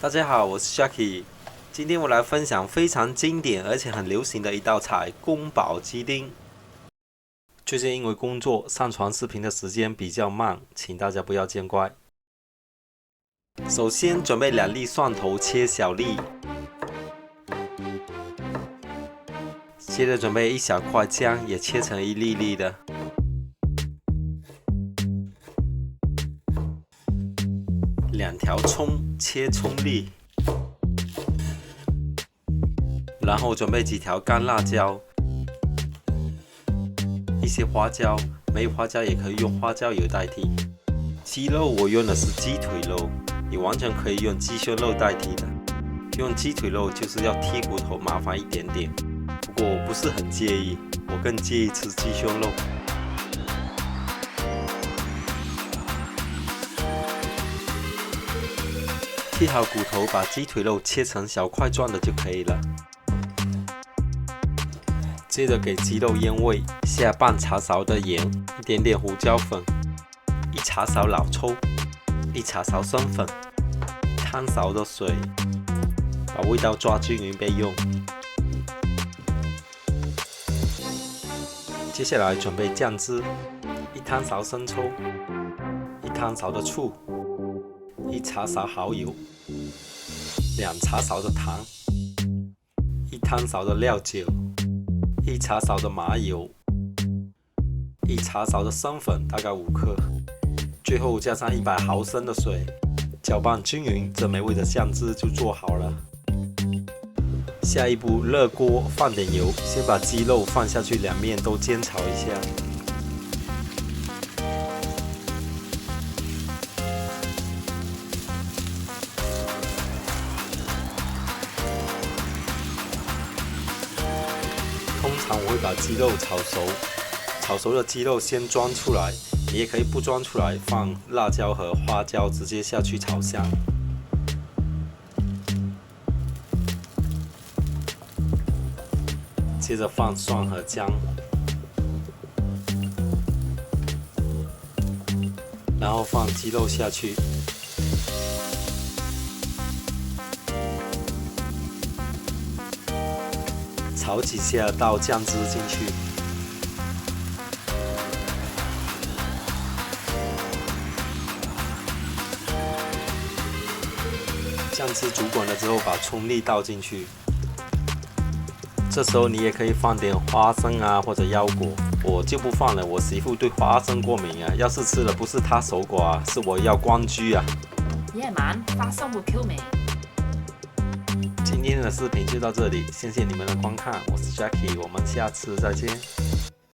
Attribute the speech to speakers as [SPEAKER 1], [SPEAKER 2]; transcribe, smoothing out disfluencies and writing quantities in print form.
[SPEAKER 1] 大家好，我是 Jackie。今天我来分享非常经典而且很流行的一道菜——宫保鸡丁。最近因为工作上传视频的时间比较慢，请大家不要见怪。首先准备2粒蒜头切小粒，接着准备一小块姜，也切成一粒粒的。2条葱切葱粒，然后准备几条干辣椒，一些花椒，没有花椒也可以用花椒油代替。鸡肉我用的是鸡腿肉，你完全可以用鸡胸肉代替的。用鸡腿肉就是要剔骨头，麻烦一点点，不过我不是很介意，我更介意吃鸡胸肉。剔好骨头，把鸡腿肉切成小块状的就可以了。接着给鸡肉腌味，下半茶勺的盐，一点点胡椒粉，1茶勺老抽，1茶勺生粉，1汤勺的水，把味道抓均匀备用。接下来准备酱汁，1汤勺生抽，1汤勺的醋，1茶勺蚝油，2茶勺的糖，1汤勺的料酒，1茶勺的麻油，1茶勺的生粉，大概5克，最后加上100毫升的水，搅拌均匀，这美味的酱汁就做好了。下一步，热锅放点油，先把鸡肉放下去，2面都煎炒一下。通常我会把鸡肉炒熟，炒熟的鸡肉先装出来，你也可以不装出来，放辣椒和花椒直接下去炒香。接着放蒜和姜，然后放鸡肉下去，炒几下，倒酱汁进去，酱汁煮滚了之后，把葱粒倒进去。这时候你也可以放点花生啊或者腰果，我就不放了，我媳妇对花生过敏啊，要是吃了不是她守寡啊，是我要关居啊。
[SPEAKER 2] 夜晚花生会 Q 味。
[SPEAKER 1] 今天的视频就到这里，谢谢你们的观看，我是 Jackie，我们下次再见。